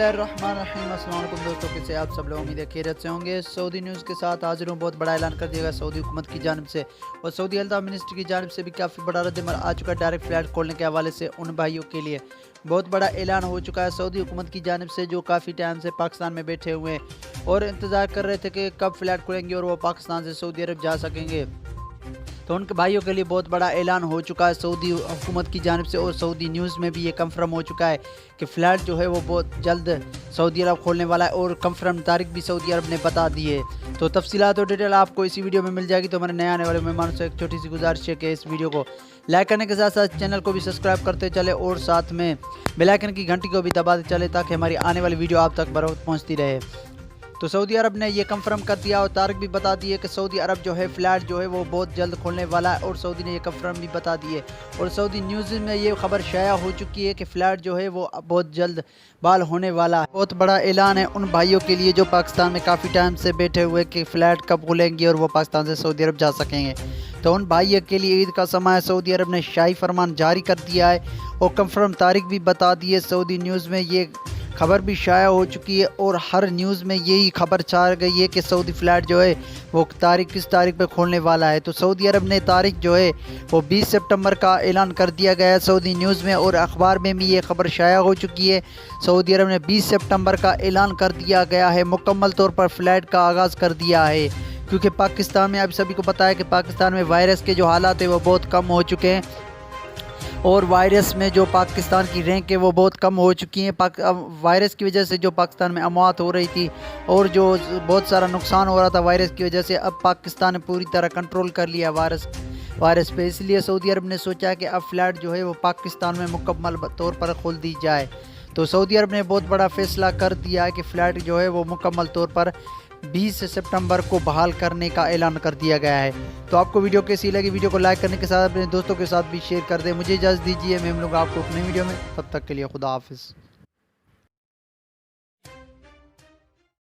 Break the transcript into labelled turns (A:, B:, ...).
A: बिस्मिल्लाहिर्रहमानिर्रहीम। अस्सलाम वालेकुम दोस्तों, कैसे आप सब लोग? उम्मीद है खैरियत से होंगे। सऊदी न्यूज़ के साथ हाजिर हूँ। बहुत बड़ा ऐलान कर दिया गया सऊदी हुकूमत की जानिब से और सऊदी हेल्थ मिनिस्ट्री की जानिब से भी काफ़ी बड़ा रद्दमल आ चुका है डायरेक्ट फ्लाइट खोलने के हवाले से। उन भाइयों के लिए बहुत बड़ा ऐलान हो चुका है सऊदी हुकूमत की जानिब से, जो काफ़ी टाइम से पाकिस्तान में बैठे हुए हैं और इंतज़ार कर रहे थे कि कब फ्लाइट खुलेंगे और वो पाकिस्तान से सऊदी अरब जा सकेंगे। तो उनके भाइयों के लिए बहुत बड़ा ऐलान हो चुका है सऊदी हुकूमत की जानिब से और सऊदी न्यूज़ में भी ये कंफर्म हो चुका है कि फ़्लाइट जो है वो बहुत जल्द सऊदी अरब खोलने वाला है और कंफर्म तारीख भी सऊदी अरब ने बता दी है। तो तफसीलात और डिटेल आपको इसी वीडियो में मिल जाएगी। तो हमारे नए आने वाले मेहमानों से एक छोटी सी गुजारिश है कि इस वीडियो को लाइक करने के साथ साथ चैनल को भी सब्सक्राइब करते चले और साथ में बेल आइकन की घंटी को भी दबाते चले ताकि हमारी आने वाली वीडियो आप तक बरोक्त पहुँचती रहे। तो सऊदी अरब ने ये कंफर्म कर दिया और तारीख भी बता दी है कि सऊदी अरब जो है फ़्लाइट जो है वो बहुत जल्द खोलने वाला है और सऊदी ने ये कंफर्म भी बता दी है और सऊदी न्यूज़ में ये खबर शाया हो चुकी है कि फ़्लाइट जो है वो बहुत जल्द बाल होने वाला है। बहुत बड़ा ऐलान है उन भाइयों के लिए जो पाकिस्तान में काफ़ी टाइम से बैठे हुए कि फ़्लाइट कब खुलेंगी और वो पाकिस्तान से सऊदी अरब जा सकेंगे। तो उन भाइयों के लिए ईद का समय है। सऊदी अरब ने शाही फरमान जारी कर दिया है और कंफर्म तारीख भी बता दी है। सऊदी न्यूज़ में ये खबर भी शाया हो चुकी है और हर न्यूज़ में यही खबर छा गई है कि सऊदी फ़्लाइट जो है वो किस तारीख पे खोलने वाला है। तो सऊदी अरब ने तारीख जो है वो 20 सितंबर का ऐलान कर दिया गया है सऊदी न्यूज़ में और अखबार में भी ये खबर शाया हो चुकी है। सऊदी अरब ने 20 सितंबर का ऐलान कर दिया गया है, मुकम्मल तौर पर फ़्लाइट का आगाज़ कर दिया है क्योंकि पाकिस्तान में, आप सभी को पता है कि पाकिस्तान में वायरस के जो हालात है वो बहुत कम हो चुके हैं और वायरस में जो पाकिस्तान की रैंक है वो बहुत कम हो चुकी है। वायरस की वजह से जो पाकिस्तान में अमवात हो रही थी और जो बहुत सारा नुकसान हो रहा था वायरस की वजह से, अब पाकिस्तान ने पूरी तरह कंट्रोल कर लिया वायरस पे। इसलिए सऊदी अरब ने सोचा कि अब फ़्लाइट जो है वो पाकिस्तान में मुकम्मल तौर पर खोल दी जाए। तो सऊदी अरब ने बहुत बड़ा फ़ैसला कर दिया है कि फ़्लाइट जो है वो मुकम्मल तौर पर 20 सितंबर को बहाल करने का ऐलान कर दिया गया है। तो आपको वीडियो कैसी लगी? वीडियो को लाइक करने के साथ अपने दोस्तों के साथ भी शेयर कर दें। मुझे इजाज़त दीजिए, मैं मिलूंगा आपको अपने वीडियो में। तब तक के लिए खुदा हाफिज़।